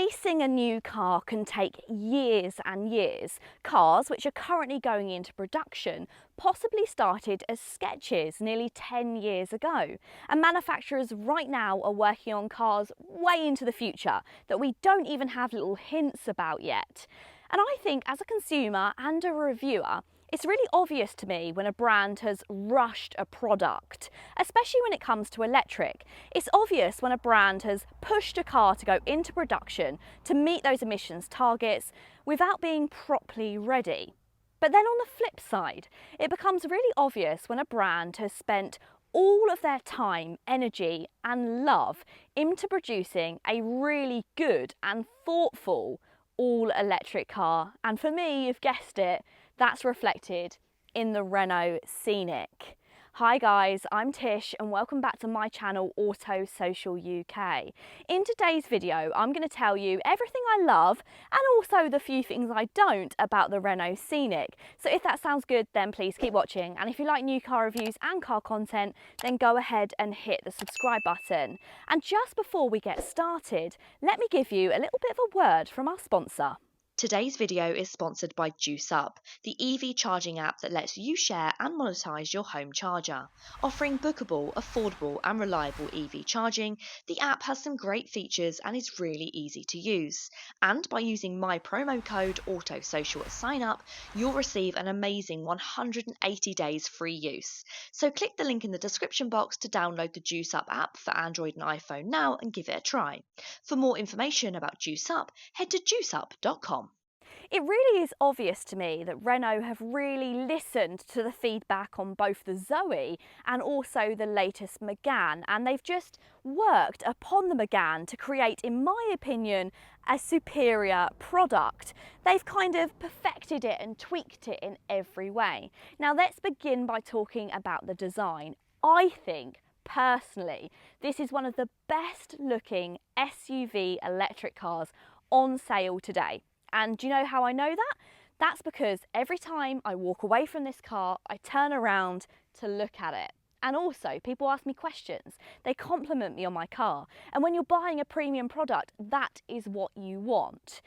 Releasing a new car can take years and years. Cars which are currently going into production possibly started as sketches nearly 10 years ago. And manufacturers right now are working on cars way into the future that we don't even have little hints about yet. And I think as a consumer and a reviewer, it's really obvious to me when a brand has rushed a product, especially when it comes to electric. It's obvious when a brand has pushed a car to go into production to meet those emissions targets without being properly ready. But then on the flip side, it becomes really obvious when a brand has spent all of their time, energy and love into producing a really good and thoughtful all-electric car. And for me, you've guessed it, that's reflected in the Renault Scenic. Hi guys, I'm Tish and welcome back to my channel Auto Social UK. In today's video, I'm going to tell you everything I love and also the few things I don't about the Renault Scenic. So if that sounds good, then please keep watching. And if you like new car reviews and car content, then go ahead and hit the subscribe button. And just before we get started, let me give you a little bit of a word from our sponsor. Today's video is sponsored by Juice Up, the EV charging app that lets you share and monetize your home charger. Offering bookable, affordable and reliable EV charging, the app has some great features and is really easy to use. And by using my promo code AUTOSOCIAL at sign up, you'll receive an amazing 180 days free use. So click the link in the description box to download the Juice Up app for Android and iPhone now and give it a try. For more information about Juice Up, head to juiceup.com. It really is obvious to me that Renault have really listened to the feedback on both the Zoe and also the latest Megane, and they've just worked upon the Megane to create, in my opinion, a superior product. They've kind of perfected it and tweaked it in every way. Now let's begin by talking about the design. I think personally this is one of the best looking SUV electric cars on sale today. And do you know how I know that? That's because every time I walk away from this car, I turn around to look at it. And also, people ask me questions. They compliment me on my car. And when you're buying a premium product, that is what you want.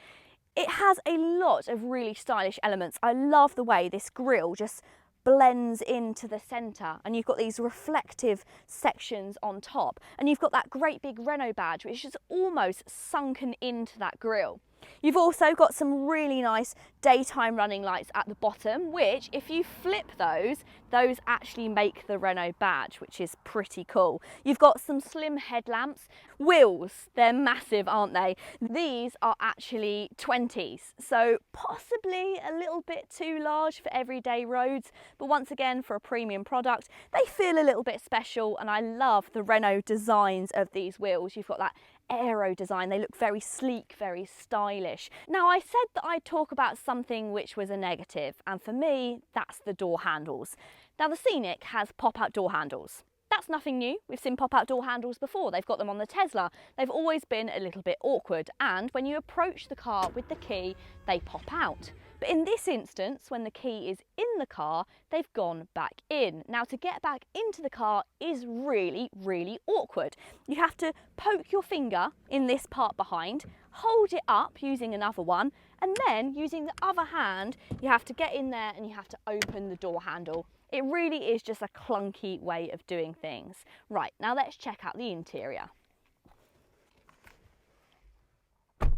It has a lot of really stylish elements. I love the way this grille just blends into the centre, and you've got these reflective sections on top, and you've got that great big Renault badge which is almost sunken into that grille. You've also got some really nice daytime running lights at the bottom, which if you flip those actually make the Renault badge, which is pretty cool. You've got some slim headlamps. Wheels, they're massive, aren't they? These are actually 20s, so possibly a little bit too large for everyday roads, but once again, for a premium product, they feel a little bit special, and I love the Renault designs of these wheels. You've got that aero design. They look very sleek, very stylish. Now, I said that I'd talk about something which was a negative, and for me, that's the door handles. Now, the Scenic has pop-out door handles. That's nothing new. We've seen pop-out door handles before. They've got them on the Tesla. They've always been a little bit awkward, and when you approach the car with the key, they pop out. But in this instance, when the key is in the car, they've gone back in. Now, to get back into the car is really, really awkward. You have to poke your finger in this part behind, hold it up using another one, and then using the other hand, you have to get in there and you have to open the door handle. It really is just a clunky way of doing things. Right, now let's check out the interior.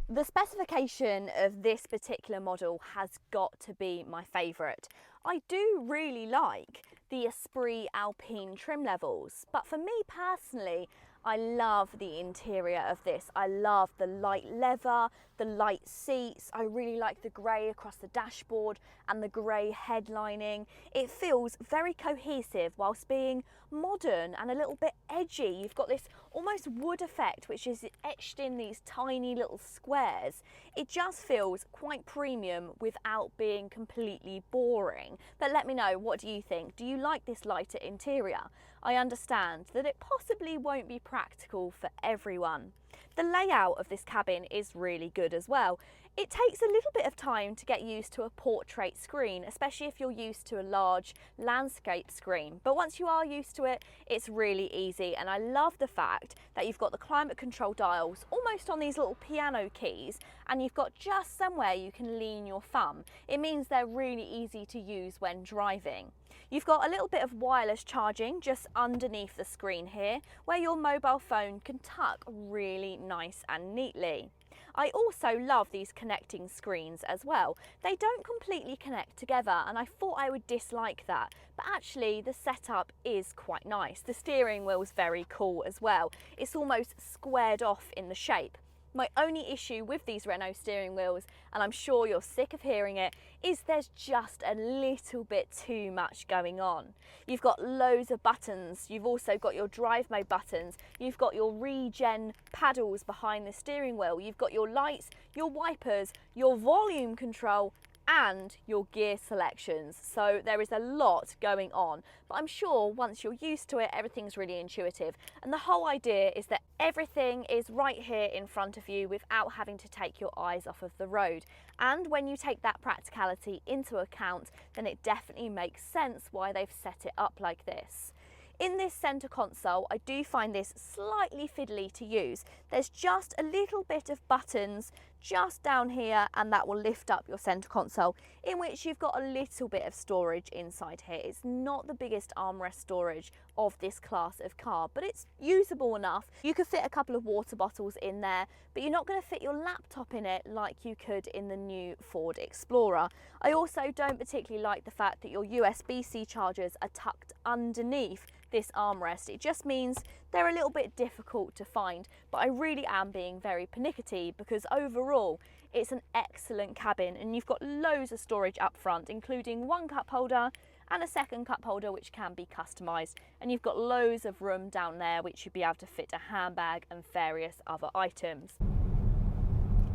The specification of this particular model has got to be my favourite. I do really like the Esprit Alpine trim levels, but for me personally, I love the interior of this. I love the light leather, the light seats. I really like the grey across the dashboard and the grey headlining. It feels very cohesive whilst being modern and a little bit edgy. You've got this almost wood effect which is etched in these tiny little squares. It just feels quite premium without being completely boring. But let me know, what do you think? Do you like this lighter interior? I understand that it possibly won't be practical for everyone. The layout of this cabin is really good as well. It takes a little bit of time to get used to a portrait screen, especially if you're used to a large landscape screen. But once you are used to it, it's really easy. And I love the fact that you've got the climate control dials almost on these little piano keys, and you've got just somewhere you can lean your thumb. It means they're really easy to use when driving. You've got a little bit of wireless charging just underneath the screen here, where your mobile phone can tuck really nice and neatly. I also love these connecting screens as well. They don't completely connect together, and I thought I would dislike that, but actually the setup is quite nice. The steering wheel is very cool as well. It's almost squared off in the shape. My only issue with these Renault steering wheels, and I'm sure you're sick of hearing it, is there's just a little bit too much going on. You've got loads of buttons, you've also got your drive mode buttons, you've got your regen paddles behind the steering wheel, you've got your lights, your wipers, your volume control, and your gear selections. So there is a lot going on, but I'm sure once you're used to it, everything's really intuitive. And the whole idea is that everything is right here in front of you without having to take your eyes off of the road. And when you take that practicality into account, then it definitely makes sense why they've set it up like this. In this centre console, I do find this slightly fiddly to use. There's just a little bit of buttons just down here, and that will lift up your centre console, in which you've got a little bit of storage inside here. It's not the biggest armrest storage of this class of car, but it's usable enough. You could fit a couple of water bottles in there, but you're not going to fit your laptop in it like you could in the new Ford Explorer. I also don't particularly like the fact that your USB-C chargers are tucked underneath this armrest. It just means they're a little bit difficult to find, but I really am being very pernickety because overall it's an excellent cabin, and you've got loads of storage up front, including one cup holder and a second cup holder which can be customised, and you've got loads of room down there which you'd be able to fit a handbag and various other items.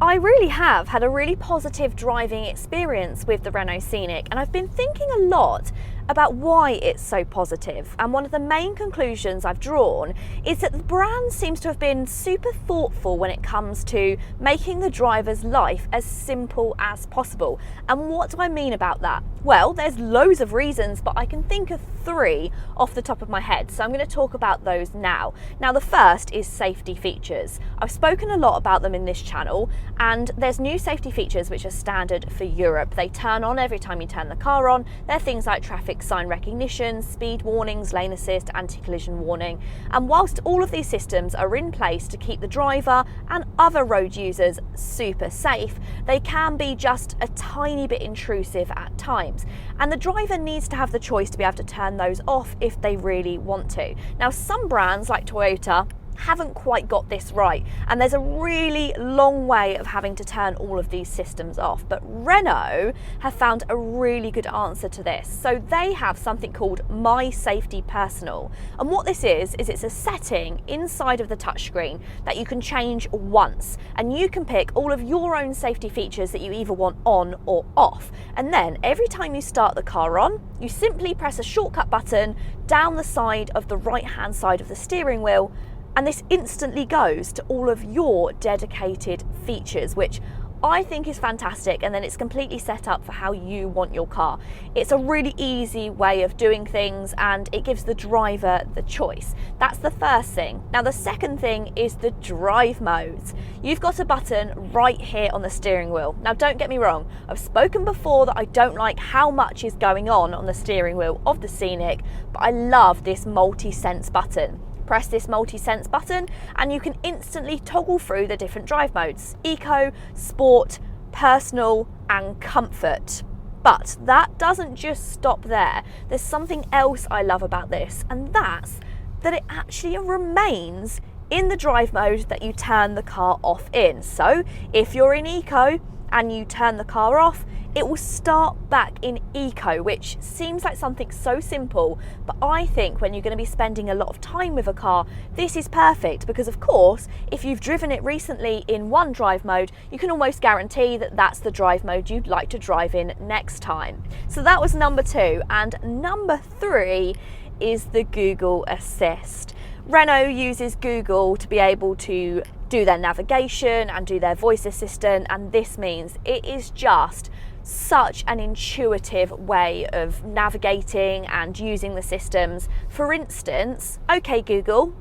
I really have had a really positive driving experience with the Renault Scenic, and I've been thinking a lot about why it's so positive. And one of the main conclusions I've drawn is that the brand seems to have been super thoughtful when it comes to making the driver's life as simple as possible. And what do I mean about that? Well, there's loads of reasons, but I can think of 3 off the top of my head, so I'm going to talk about those now. Now, the first is safety features. I've spoken a lot about them in this channel, and there's new safety features which are standard for Europe. They turn on every time you turn the car on. They're things like traffic sign recognition, speed warnings, lane assist, anti-collision warning. And whilst all of these systems are in place to keep the driver and other road users super safe, they can be just a tiny bit intrusive at times. And the driver needs to have the choice to be able to turn those off if they really want to. Now, some brands like Toyota haven't quite got this right, and there's a really long way of having to turn all of these systems off, but Renault have found a really good answer to this. So they have something called My Safety Personal, and what this is it's a setting inside of the touchscreen that you can change once, and you can pick all of your own safety features that you either want on or off, and then every time you start the car on, you simply press a shortcut button down the side of the right hand side of the steering wheel, and this instantly goes to all of your dedicated features, which I think is fantastic, and then it's completely set up for how you want your car. It's a really easy way of doing things, and it gives the driver the choice. That's the first thing. Now, the second thing is the drive modes. You've got a button right here on the steering wheel. Now, don't get me wrong, I've spoken before that I don't like how much is going on the steering wheel of the Scenic, but I love this multi-sense button. Press this multi-sense button and you can instantly toggle through the different drive modes: eco, sport, personal and comfort. But that doesn't just stop there. There's something else I love about this, and that's that it actually remains in the drive mode that you turn the car off in. So if you're in eco and you turn the car off, it will start back in eco, which seems like something so simple, but I think when you're going to be spending a lot of time with a car, this is perfect, because of course, if you've driven it recently in one drive mode, you can almost guarantee that that's the drive mode you'd like to drive in next time. So that was number 2, and number 3 is the Google Assist. Renault uses Google to be able to do their navigation and do their voice assistant, and this means it is just such an intuitive way of navigating and using the systems. For instance, okay Google,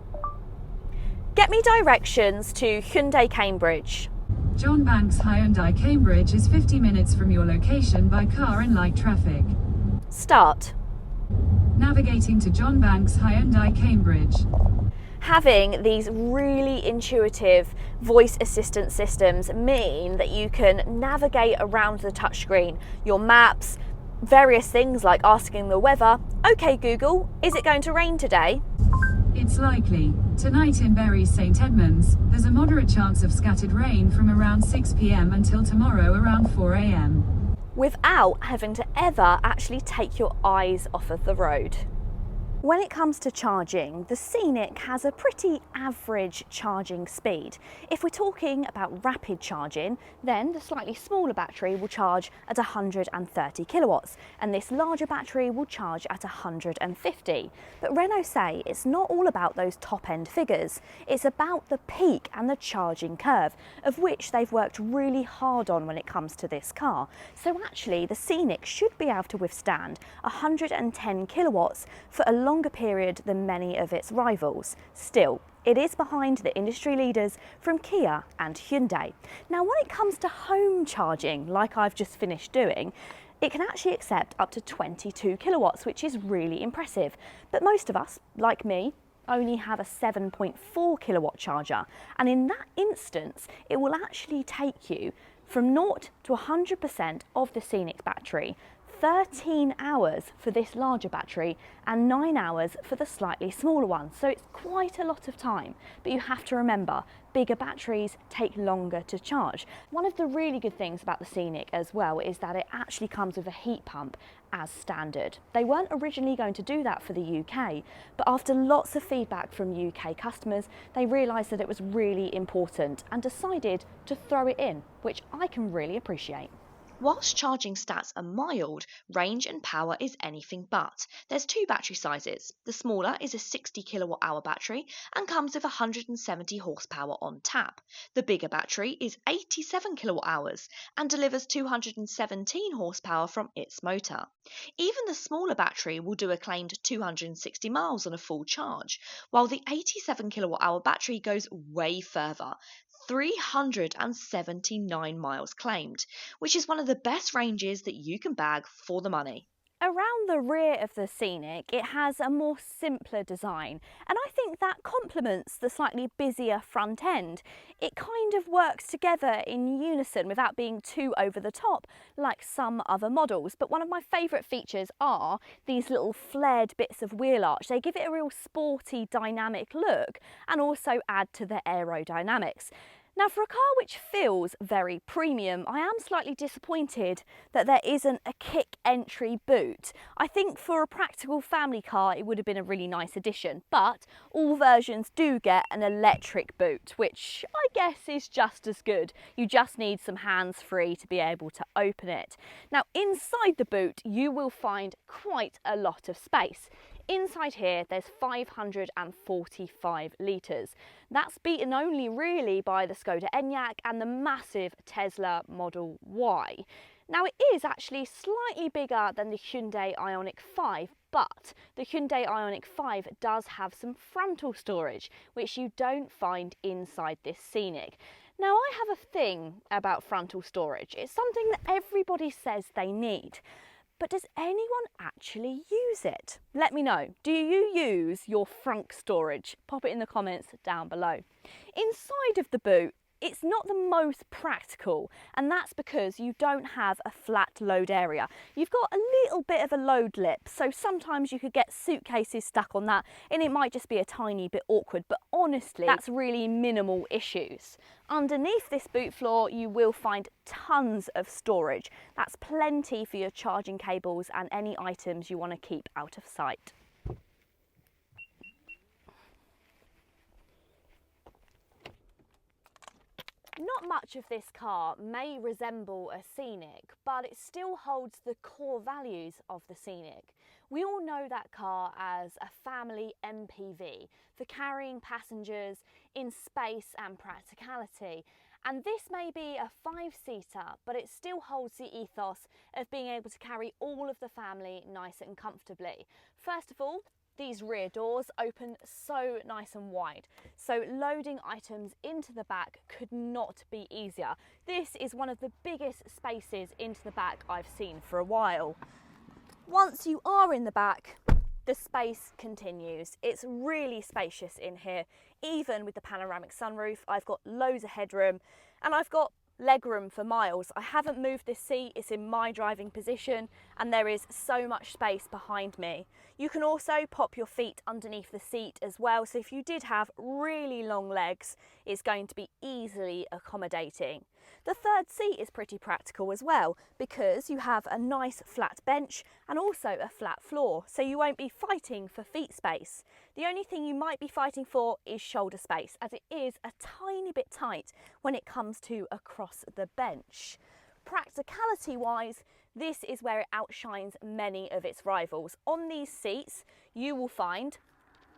get me directions to Hyundai Cambridge. John Banks Hyundai Cambridge is 50 minutes from your location by car in light traffic. Start. Navigating to John Banks Hyundai Cambridge. Having these really intuitive voice assistant systems mean that you can navigate around the touchscreen, your maps, various things like asking the weather. Okay Google, is it going to rain today? It's likely. Tonight in Bury St Edmunds, there's a moderate chance of scattered rain from around 6 p.m. until tomorrow around 4 a.m. Without having to ever actually take your eyes off of the road. When it comes to charging, the Scenic has a pretty average charging speed. If we're talking about rapid charging, then the slightly smaller battery will charge at 130 kilowatts, and this larger battery will charge at 150. But Renault say it's not all about those top-end figures. It's about the peak and the charging curve, of which they've worked really hard on when it comes to this car. So actually, the Scenic should be able to withstand 110 kilowatts for a longer period than many of its rivals. Still, it is behind the industry leaders from Kia and Hyundai. Now, when it comes to home charging, like I've just finished doing, it can actually accept up to 22 kilowatts, which is really impressive. But most of us, like me, only have a 7.4 kilowatt charger. And in that instance, it will actually take you from 0 to 100% of the Scenic battery, 13 hours for this larger battery and 9 hours for the slightly smaller one. So it's quite a lot of time, but you have to remember, bigger batteries take longer to charge. One of the really good things about the Scenic as well is that it actually comes with a heat pump as standard. They weren't originally going to do that for the UK, but after lots of feedback from UK customers, they realised that it was really important and decided to throw it in, which I can really appreciate. Whilst charging stats are mild, range and power is anything but. There's two battery sizes. The smaller is a 60 kilowatt hour battery and comes with 170 horsepower on tap. The bigger battery is 87 kilowatt hours and delivers 217 horsepower from its motor. Even the smaller battery will do a claimed 260 miles on a full charge, while the 87 kilowatt hour battery goes way further. 379 miles claimed, which is one of the best ranges that you can bag for the money. Around the rear of the Scenic, it has a more simpler design, and I think that complements the slightly busier front end. It kind of works together in unison without being too over the top like some other models. But one of my favourite features are these little flared bits of wheel arch. They give it a real sporty, dynamic look and also add to the aerodynamics. Now, for a car which feels very premium, I am slightly disappointed that there isn't a kick entry boot. I think for a practical family car it would have been a really nice addition, but all versions do get an electric boot, which I guess is just as good. You just need some hands-free to be able to open it. Now, inside the boot you will find quite a lot of space. Inside here there's 545 litres. That's beaten only really by the Skoda Enyaq and the massive Tesla Model Y. Now, it is actually slightly bigger than the Hyundai Ioniq 5, but the Hyundai Ioniq 5 does have some frontal storage, which you don't find inside this Scenic. Now, I have a thing about frontal storage. It's something that everybody says they need. But does anyone actually use it? Let me know. Do you use your frunk storage? Pop it in the comments down below. Inside of the boot, it's not the most practical, and that's because you don't have a flat load area. You've got a little bit of a load lip, so sometimes you could get suitcases stuck on that and it might just be a tiny bit awkward, but honestly, that's really minimal issues. Underneath this boot floor, you will find tons of storage. That's plenty for your charging cables and any items you want to keep out of sight. Not much of this car may resemble a Scenic, but it still holds the core values of the Scenic. We all know that car as a family MPV for carrying passengers in space and practicality. And this may be a 5-seater, but it still holds the ethos of being able to carry all of the family nice and comfortably. First of all, these rear doors open so nice and wide, so loading items into the back could not be easier. This is one of the biggest spaces into the back I've seen for a while. Once you are in the back, the space continues. It's really spacious in here. Even with the panoramic sunroof, I've got loads of headroom and I've got legroom for miles. I haven't moved this seat, it's in my driving position and there is so much space behind me. You can also pop your feet underneath the seat as well, so if you did have really long legs, it's going to be easily accommodating. The third seat is pretty practical as well because you have a nice flat bench and also a flat floor, so you won't be fighting for feet space. The only thing you might be fighting for is shoulder space, as it is a tiny bit tight when it comes to across the bench. Practicality wise, this is where it outshines many of its rivals. On these seats, you will find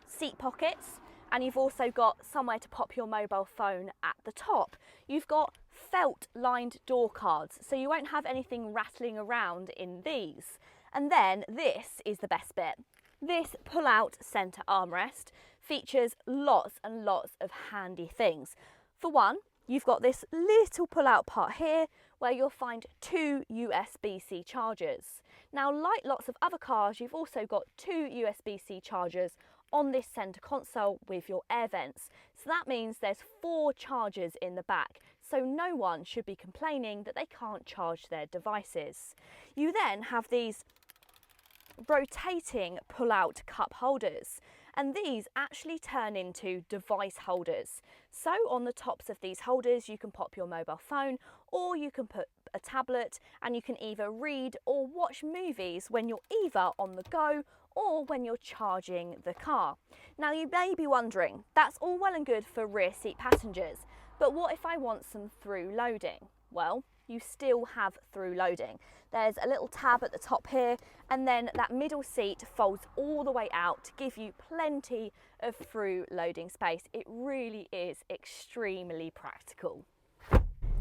seat pockets, and you've also got somewhere to pop your mobile phone at the top. You've got felt lined door cards, so you won't have anything rattling around in these. And then this is the best bit. This pull-out centre armrest features lots and lots of handy things. For one, you've got this little pull-out part here where you'll find 2 USB-C chargers. Now, like lots of other cars, you've also got 2 USB-C chargers on this centre console with your air vents. So that means there's 4 chargers in the back, so no one should be complaining that they can't charge their devices. You then have these rotating pull-out cup holders, and these actually turn into device holders. So on the tops of these holders you can pop your mobile phone, or you can put a tablet, and you can either read or watch movies when you're either on the go or when you're charging the car. Now, you may be wondering, that's all well and good for rear seat passengers, but what if I want some through loading? Well, you still have through loading. There's a little tab at the top here, and then that middle seat folds all the way out to give you plenty of through loading space. It really is extremely practical.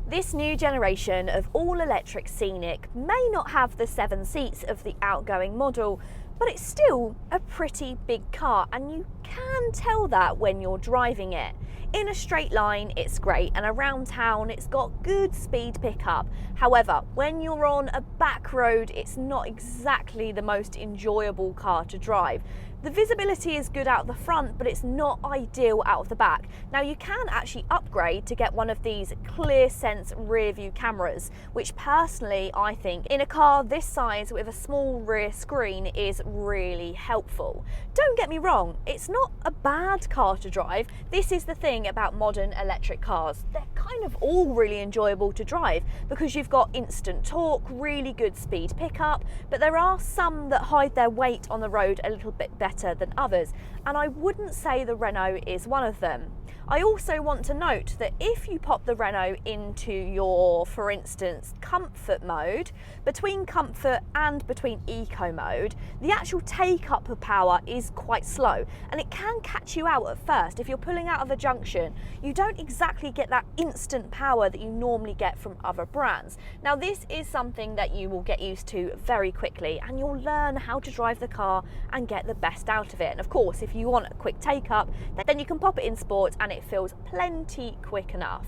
This new generation of all-electric Scenic may not have the 7 seats of the outgoing model, but it's still a pretty big car, and you can tell that when you're driving it. In a straight line, it's great, and around town, it's got good speed pickup. However, when you're on a back road, it's not exactly the most enjoyable car to drive. The visibility is good out the front, but it's not ideal out of the back. Now, you can actually upgrade to get one of these ClearSense rear view cameras, which personally I think in a car this size with a small rear screen is really helpful. Don't get me wrong, it's not a bad car to drive. This is the thing about modern electric cars. They're kind of all really enjoyable to drive because you've got instant torque, really good speed pickup, but there are some that hide their weight on the road a little bit better than others, and I wouldn't say the Renault is one of them. I also want to note that if you pop the Renault into your, for instance, comfort mode, between comfort and between eco mode, the actual take up of power is quite slow, and it can catch you out at first. If you're pulling out of a junction, you don't exactly get that instant power that you normally get from other brands. Now, this is something that you will get used to very quickly, and you'll learn how to drive the car and get the best out of it. And of course, if you want a quick take up, then you can pop it in sport and it feels plenty quick enough.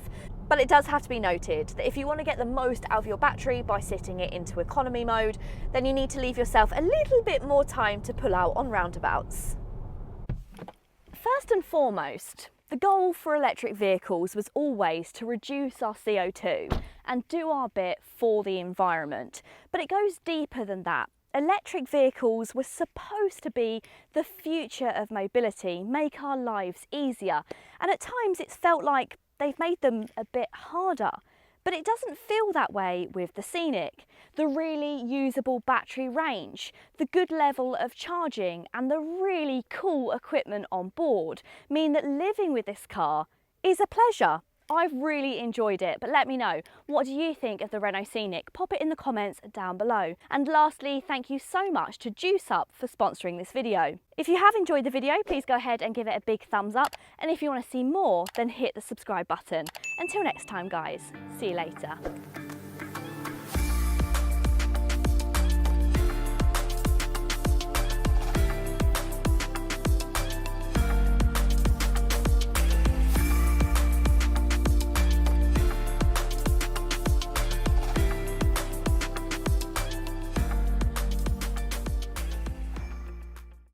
But it does have to be noted that if you want to get the most out of your battery by sitting it into economy mode, then you need to leave yourself a little bit more time to pull out on roundabouts. First and foremost, the goal for electric vehicles was always to reduce our CO2 and do our bit for the environment. But it goes deeper than that. Electric vehicles were supposed to be the future of mobility, make our lives easier, and at times it's felt like they've made them a bit harder. But it doesn't feel that way with the Scenic. The really usable battery range, the good level of charging, and the really cool equipment on board mean that living with this car is a pleasure. I've really enjoyed it, but let me know, what do you think of the Renault Scenic? Pop it in the comments down below. And lastly, thank you so much to Juice Up for sponsoring this video. If you have enjoyed the video, please go ahead and give it a big thumbs up. And if you want to see more, then hit the subscribe button. Until next time, guys, see you later.